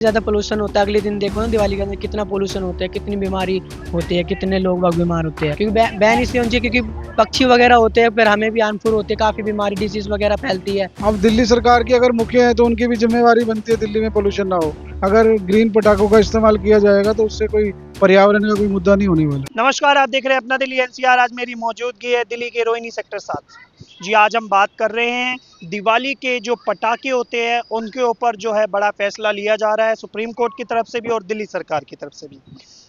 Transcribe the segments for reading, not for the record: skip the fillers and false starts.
ज़्यादा पोल्यूशन होता है। अगले दिन देखो ना दिवाली के अंदर कितना पोल्यूशन होता है, कितनी बीमारी होती है, कितने लोग बाग बीमार होते हैं। क्योंकि बैन इसलिए होनी चाहिए क्योंकि पक्षी वगैरह होते हैं, फिर हमें भी हार्मफुल होते हैं, काफ़ी बीमारी डिजीज़ वगैरह फैलती है। अब दिल्ली सरकार की अगर मुखिया है तो उनकी भी जिम्मेवारी बनती है दिल्ली में पोल्यूशन ना हो। अगर ग्रीन पटाखों का इस्तेमाल किया जाएगा तो उससे कोई पर्यावरण का कोई मुद्दा नहीं होने वाला। नमस्कार, आप देख रहे हैं अपना दिल्ली एनसीआर। आज मेरी मौजूदगी है दिल्ली के रोहिणी सेक्टर 7। जी, आज हम बात कर रहे हैं दिवाली के जो पटाखे होते हैं उनके ऊपर जो है बड़ा फैसला लिया जा रहा है सुप्रीम कोर्ट की तरफ से भी और दिल्ली सरकार की तरफ से भी।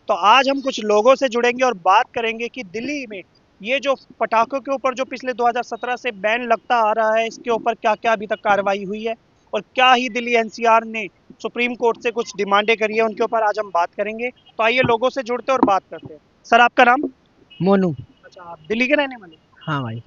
तो आज हम कुछ लोगों से जुड़ेंगे और बात करेंगे कि दिल्ली में ये जो पटाखों के ऊपर जो पिछले 2017 से बैन लगता आ रहा है, इसके ऊपर क्या क्या अभी तक कार्रवाई हुई है और क्या ही दिल्ली एनसीआर ने सुप्रीम कोर्ट से कुछ डिमांडें करी है, उनके ऊपर आज हम बात करेंगे। तो आइए लोगों से जुड़ते हैं और बात करते हैं। सर, आपका नाम? मोनू। अच्छा, आप दिल्ली के रहने वाले? हाँ भाई।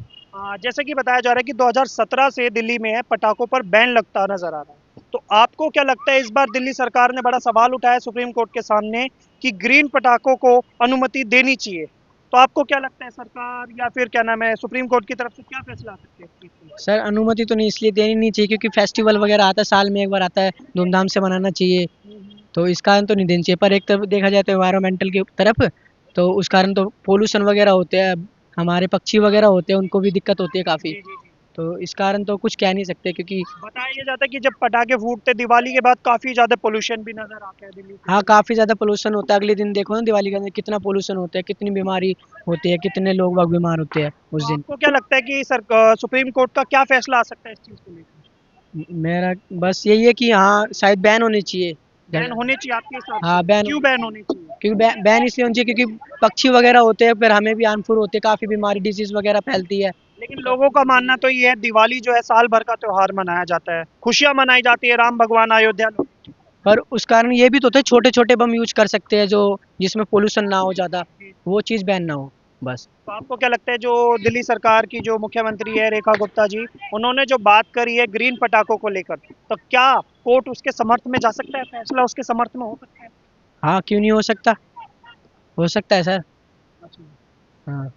जैसा कि बताया जा रहा है कि 2017 से दिल्ली में है पटाखों पर बैन लगता नजर आ रहा है, तो आपको क्या लगता है इस बार दिल्ली सरकार ने बड़ा सवाल उठाया सुप्रीम कोर्ट के सामने कि ग्रीन पटाखों को अनुमति देनी चाहिए, तो आपको क्या लगता है सरकार या फिर क्या नाम है सुप्रीम कोर्ट की तरफ से क्या फैसला आ सकते हैं इस चीज़ को लेकर? सर अनुमति तो नहीं इसलिए देनी नहीं चाहिए क्योंकि फेस्टिवल वगैरह आता है, साल में एक बार आता है, धूमधाम से मनाना चाहिए। तो इस कारण तो नहीं देनी चाहिए, पर एक तरफ देखा जाए तो एनवायरमेंटल की तरफ तो उस कारण तो पोल्यूशन वगैरह होते हैं, हमारे पक्षी वगैरह होते हैं, उनको भी दिक्कत होती है काफ़ी। जी जी जी। तो इस कारण तो कुछ कह नहीं सकते क्योंकि बताया ये जाता है कि जब पटाखे फूटते दिवाली के बाद काफी ज्यादा पोल्यूशन भी नजर आता है दिल्ली के हाँ, अंदर। काफ़ी ज़्यादा पोल्यूशन होता है। अगले दिन देखो ना दिवाली के अंदर कितना पोल्यूशन होता है, कितनी बीमारी होती है, कितने लोग बाग बीमार होते हैं उस तो दिन। आपको क्या लगता है कि सुप्रीम कोर्ट का क्या फैसला आ सकता है इस चीज को लेकर? मेरा बस यही है कि हाँ शायद बैन होनी चाहिए बैन ज़्यादा। होने चाहिए आपके हिसाब से? हाँ बैन क्यों होनी बैन चाहिए होने चाहिए? क्योंकि बैन इसलिए होनी चाहिए क्योंकि पक्षी वगैरह होते हैं, फिर हमें भी हार्मफुल होते हैं, काफ़ी बीमारी डिजीज़ वगैरह फैलती है। लेकिन लोगों का मानना तो ये है दिवाली जो है साल भर का त्योहार मनाया जाता है, खुशियां मनाई जाती है, राम भगवान अयोध्या लौटे। पर उस कारण ये भी तो होता है छोटे छोटे बम यूज कर सकते हैं जो जिसमें पोल्यूशन ना हो ज़्यादा, वो चीज़ बैन ना हो बस। तो आपको क्या लगता है जो दिल्ली सरकार की जो मुख्यमंत्री है रेखा गुप्ता जी, उन्होंने जो बात करी है ग्रीन पटाखों को लेकर, तो क्या कोर्ट उसके समर्थ में जा सकता है, फैसला उसके समर्थ में हो सकता है? हाँ क्यों नहीं हो सकता है सर। अच्छा, हाँ।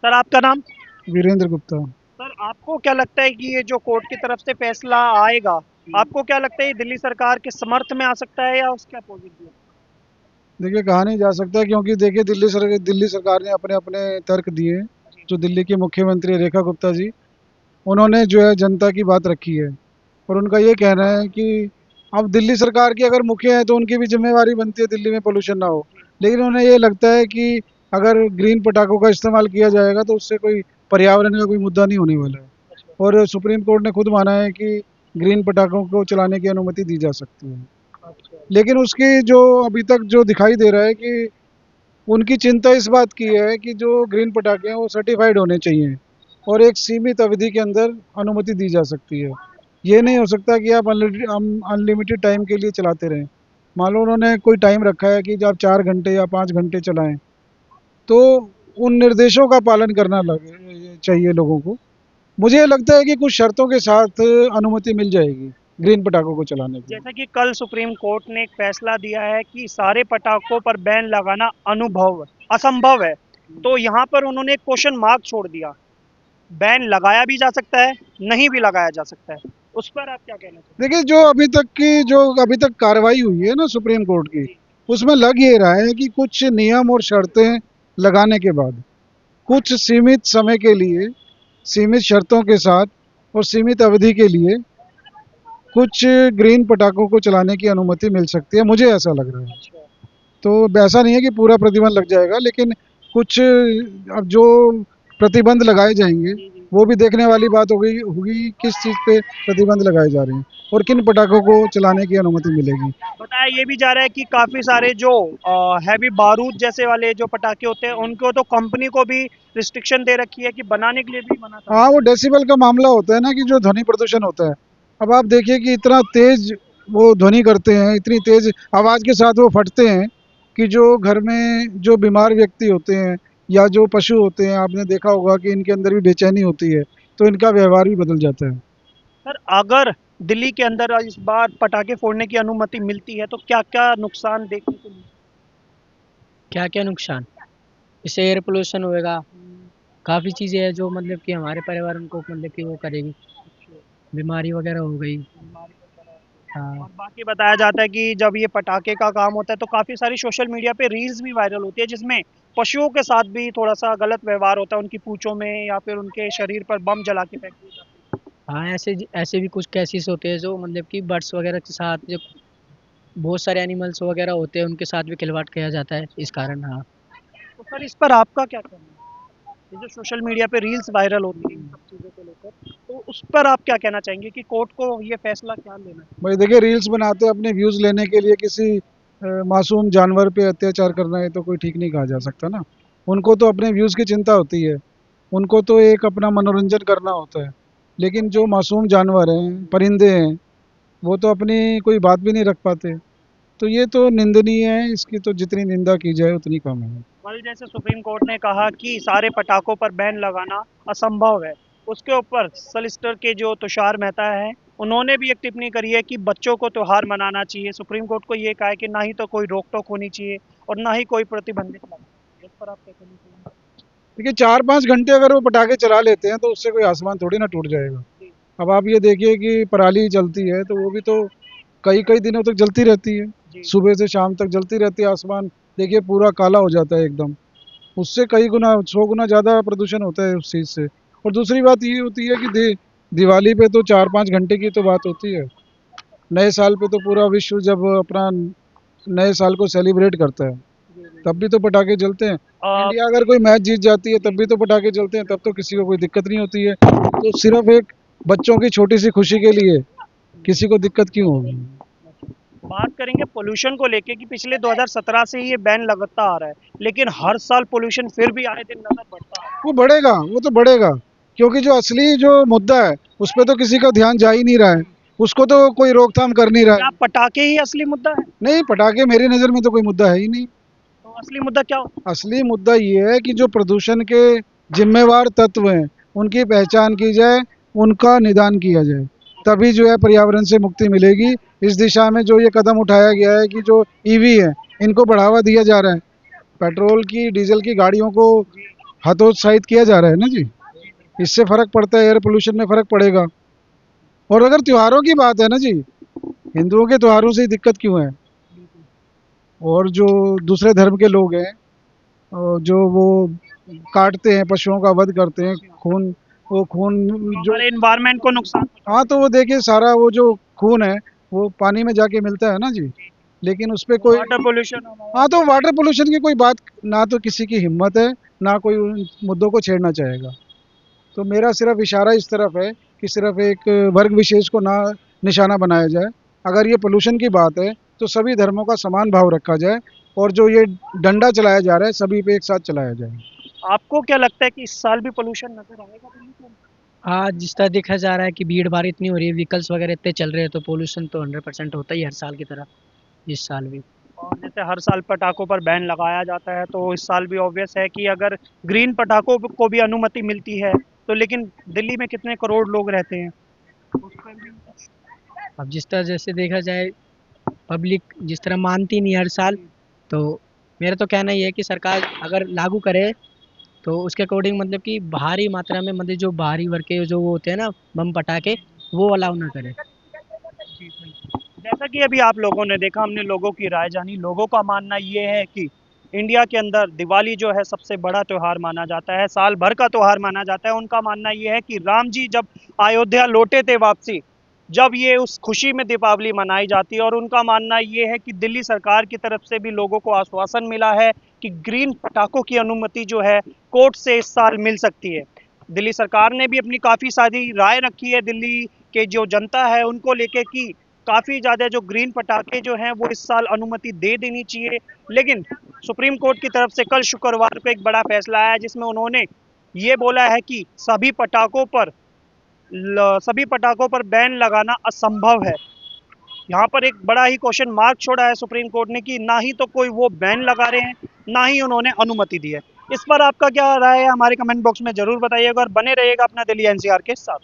सर आपका नाम? वीरेंद्र गुप्ता। सर, आपको क्या लगता है कि ये जो कोर्ट की तरफ से फैसला आएगा, आपको क्या लगता है ये दिल्ली सरकार के समर्थ में आ सकता है या उसके अपोजिट भी? देखिए कहा नहीं जा सकता क्योंकि देखिए दिल्ली सरकार ने अपने अपने तर्क दिए हैं। जो दिल्ली के मुख्यमंत्री रेखा गुप्ता जी, उन्होंने जो है जनता की बात रखी है और उनका ये कहना है कि अब दिल्ली सरकार की अगर मुखिया है तो उनकी भी जिम्मेवारी बनती है दिल्ली में पोल्यूशन ना हो। लेकिन उन्हें ये लगता है कि अगर ग्रीन पटाखों का इस्तेमाल किया जाएगा तो उससे कोई पर्यावरण का कोई मुद्दा नहीं होने वाला है। और सुप्रीम कोर्ट ने खुद माना है कि ग्रीन पटाखों को चलाने की अनुमति दी जा सकती है। अच्छा। लेकिन उसकी जो अभी तक जो दिखाई दे रहा है कि उनकी चिंता इस बात की है कि जो ग्रीन पटाखे हैं वो सर्टिफाइड होने चाहिए और एक सीमित अवधि के अंदर अनुमति दी जा सकती है। ये नहीं हो सकता कि आप अनलिमिटेड टाइम के लिए चलाते रहें। मान लो उन्होंने कोई टाइम रखा है कि आप 4 घंटे या 5 घंटे चलाएं, तो उन निर्देशों का पालन करना चाहिए लोगों को। मुझे लगता है कि कुछ शर्तों के साथ अनुमति मिल जाएगी ग्रीन पटाखों को चलाने की। जैसा कि कल सुप्रीम कोर्ट ने एक फैसला दिया है कि सारे पटाखों पर बैन लगाना अनुभव असंभव है, तो यहाँ पर उन्होंने एक क्वेश्चन मार्क छोड़ दिया। बैन लगाया भी जा सकता है, नहीं भी लगाया जा सकता है, उस पर आप क्या कहना चाहेंगे? देखिए जो अभी तक कार्रवाई हुई है ना सुप्रीम कोर्ट की, जी। उसमें लग ये रहा है कि कुछ नियम और शर्तें लगाने के बाद कुछ सीमित समय के लिए, सीमित शर्तों के साथ और सीमित अवधि के लिए कुछ ग्रीन पटाखों को चलाने की अनुमति मिल सकती है, मुझे ऐसा लग रहा है। अच्छा। तो ऐसा नहीं है कि पूरा प्रतिबंध लग जाएगा, लेकिन कुछ अब जो प्रतिबंध लगाए जाएंगे जी जी। वो भी देखने वाली बात होगी होगी किस चीज़ पे प्रतिबंध लगाए जा रहे हैं और किन पटाखों को चलाने की अनुमति मिलेगी। बताया ये भी जा रहा है कि काफी सारे जो हैवी बारूद जैसे वाले जो पटाखे होते हैं उनको तो कंपनी को भी रिस्ट्रिक्शन दे रखी है कि बनाने के लिए भी मना कर हाँ, वो रखा है। डेसिबल का मामला होता है ना कि जो ध्वनि प्रदूषण होता है। अब आप देखिए कि इतना तेज वो ध्वनि करते हैं, इतनी तेज आवाज़ के साथ वो फटते हैं कि जो घर में जो बीमार व्यक्ति होते हैं या जो पशु होते हैं, आपने देखा होगा कि इनके अंदर भी बेचैनी होती है, तो इनका व्यवहार भी बदल जाता है। सर, अगर दिल्ली के अंदर इस बार पटाखे फोड़ने की अनुमति मिलती है तो क्या क्या नुकसान देखने को मिलता क्या क्या नुकसान? इससे एयर पोल्यूशन होएगा, है? काफ़ी चीज़ें हैं जो मतलब कि हमारे पर्यावरण को मतलब कि वो करेगी, अच्छा। बीमारी वगैरह हो गई। बीमारी वगैरह। हाँ और बाकी बताया जाता है कि जब ये पटाखे का काम होता है तो काफ़ी सारी सोशल मीडिया पे रील्स भी वायरल होती है जिसमें पशुओं के साथ भी थोड़ा सा गलत व्यवहार होता है उनकी पूंछों में या फिर उनके शरीर पर बम जला के फेंक दिए जाते हैं। हाँ, ऐसे भी कुछ केसेस होते हैं जो मतलब कि बर्ड्स वगैरह के साथ जो बहुत सारे एनिमल्स वगैरह होते हैं उनके साथ भी खिलवाड़ किया जाता है इस कारण। हाँ। तो सर इस पर आपका क्या कहना है? ये जो सोशल मीडिया पे रील्स वायरल होती है इन सब चीज़ों को लेकर तो उस पर आप क्या कहना चाहेंगे कि कोर्ट को ये फैसला क्या लेना चाहिए? भाई देखिए, रील्स बनाते हैं अपने व्यूज लेने के लिए, किसी मासूम जानवर पे अत्याचार करना है तो कोई ठीक नहीं कहा जा सकता ना। उनको तो अपने व्यूज की चिंता होती है, उनको तो एक अपना मनोरंजन करना होता है। लेकिन जो मासूम जानवर हैं, परिंदे हैं, वो तो अपनी कोई बात भी नहीं रख पाते। तो ये तो निंदनीय है, इसकी तो जितनी निंदा की जाए उतनी कम है। कल जैसे सुप्रीम कोर्ट ने कहा कि सारे पटाखों पर बैन लगाना असंभव है, उसके ऊपर सॉलिसिटर के जो तुषार मेहता है उन्होंने भी एक टिप्पणी करी है कि बच्चों को त्योहार मनाना चाहिए। सुप्रीम कोर्ट को ये कहा है कि ना ही तो कोई रोक टोक होनी चाहिए और ना ही कोई प्रतिबंधित लगाना चाहिए। इस पर आप क्या कहना चाहेंगे? देखिए, 4-5 घंटे अगर वो पटाखे चला लेते हैं तो उससे कोई आसमान थोड़ी ना टूट जाएगा। जी अब आप ये देखिए कि पराली जलती है तो वो भी तो कई कई दिनों तक जलती रहती है, जी सुबह से शाम तक जलती रहती है। आसमान देखिए पूरा काला हो जाता है एकदम। उससे कई गुना 100 गुना ज़्यादा प्रदूषण होता है उस चीज़ से। और दूसरी बात ये होती है कि दिवाली पे तो 4-5 घंटे की तो बात होती है। नए साल पे तो पूरा विश्व जब अपना नए साल को सेलिब्रेट करता है जी जी। तब भी तो पटाखे जलते हैं। आ, इंडिया अगर कोई मैच जीत जाती है तब भी तो पटाखे जलते हैं, तब तो किसी को कोई दिक्कत नहीं होती है। तो सिर्फ एक बच्चों की छोटी सी खुशी के लिए किसी को दिक्कत क्यों होगी? बात करेंगे पोल्यूशन को लेके कि पिछले 2017 से ही ये बैन लगता आ रहा है लेकिन हर साल पोल्यूशन फिर भी आए दिन नजर बढ़ता है। वो बढ़ेगा, वो तो बढ़ेगा, क्योंकि जो असली जो मुद्दा है उस पर तो किसी का ध्यान जा ही नहीं रहा है। उसको तो कोई रोकथाम कर नहीं रहा क्या है। पटाखे ही असली मुद्दा है? नहीं, पटाखे मेरी नज़र में तो कोई मुद्दा है ही नहीं। तो असली मुद्दा क्या हो? असली मुद्दा ये है कि जो प्रदूषण के जिम्मेवार तत्व हैं उनकी पहचान की जाए, उनका निदान किया जाए, तभी जो है पर्यावरण से मुक्ति मिलेगी। इस दिशा में जो ये कदम उठाया गया है कि जो ईवी है इनको बढ़ावा दिया जा रहा है, पेट्रोल की डीजल की गाड़ियों को हतोत्साहित किया जा रहा है ना जी। इससे फ़र्क पड़ता है, एयर पोल्यूशन में फ़र्क पड़ेगा। और अगर त्योहारों की बात है ना जी, हिंदुओं के त्योहारों से ही दिक्कत क्यों है? और जो दूसरे धर्म के लोग हैं, जो वो काटते हैं, पशुओं का वध करते हैं, खून, वो खून जो जो, हमारे इन्वायरमेंट को नुकसान हाँ तो वो देखिए सारा वो जो खून है वो पानी में जाके मिलता है ना जी। लेकिन उस पे कोई, वाटर पोल्यूशन हाँ तो वाटर पोल्यूशन की कोई बात ना तो किसी की हिम्मत है, ना कोई उन मुद्दों को छेड़ना चाहेगा। तो मेरा सिर्फ इशारा इस तरफ है कि सिर्फ एक वर्ग विशेष को ना निशाना बनाया जाए। अगर ये पोल्यूशन की बात है तो सभी धर्मों का समान भाव रखा जाए, और जो ये डंडा चलाया जा रहा है सभी पे एक साथ चलाया जाए। आपको क्या लगता है कि इस साल भी पोल्यूशन नजर आएगा दिल्ली के अंदर? हाँ, जिस तरह देखा जा रहा है कि भीड़ भाड़ इतनी हो रही है, व्हीकल्स वगैरह इतने चल रहे हैं तो पोल्यूशन तो 100% होता ही है हर साल की तरह इस साल भी। और जैसे हर साल पटाखों पर बैन लगाया जाता है तो इस साल भी ऑब्वियस है कि अगर ग्रीन पटाखों को भी अनुमति मिलती है तो लेकिन दिल्ली में कितने करोड़ लोग रहते हैं उस पर भी। अब जिस तरह जैसे देखा जाए पब्लिक जिस तरह मानती नहीं है हर साल, तो मेरा तो कहना ये है कि सरकार अगर लागू करे तो उसके अकॉर्डिंग मतलब कि भारी मात्रा में मतलब जो भारी वर्ग के जो वो होते हैं ना बम पटाखे, वो अलाउ ना करे। जैसा कि अभी आप लोगों ने देखा, हमने लोगों की राय जानी। लोगों का मानना ये है कि इंडिया के अंदर दिवाली जो है सबसे बड़ा त्यौहार माना जाता है, साल भर का त्यौहार माना जाता है। उनका मानना ये है कि राम जी जब अयोध्या लौटे थे वापसी, जब ये उस खुशी में दीपावली मनाई जाती है। और उनका मानना ये है कि दिल्ली सरकार की तरफ से भी लोगों को आश्वासन मिला है कि ग्रीन पटाखों की अनुमति जो है कोर्ट से इस साल मिल सकती है। दिल्ली सरकार ने भी अपनी काफ़ी सारी राय रखी है दिल्ली के जो जनता है उनको लेके कि काफ़ी ज़्यादा जो ग्रीन पटाखे जो हैं वो इस साल अनुमति दे देनी चाहिए। लेकिन सुप्रीम कोर्ट की तरफ से कल शुक्रवार को एक बड़ा फैसला आया जिसमें उन्होंने ये बोला है कि सभी पटाखों पर बैन लगाना असंभव है। यहाँ पर एक बड़ा ही क्वेश्चन मार्क छोड़ा है सुप्रीम कोर्ट ने कि ना ही तो कोई वो बैन लगा रहे हैं, ना ही उन्होंने अनुमति दी है। इस पर आपका क्या राय है हमारे कमेंट बॉक्स में ज़रूर बताइएगा और बने रहिएगा अपना दिल्ली एनसीआर के साथ।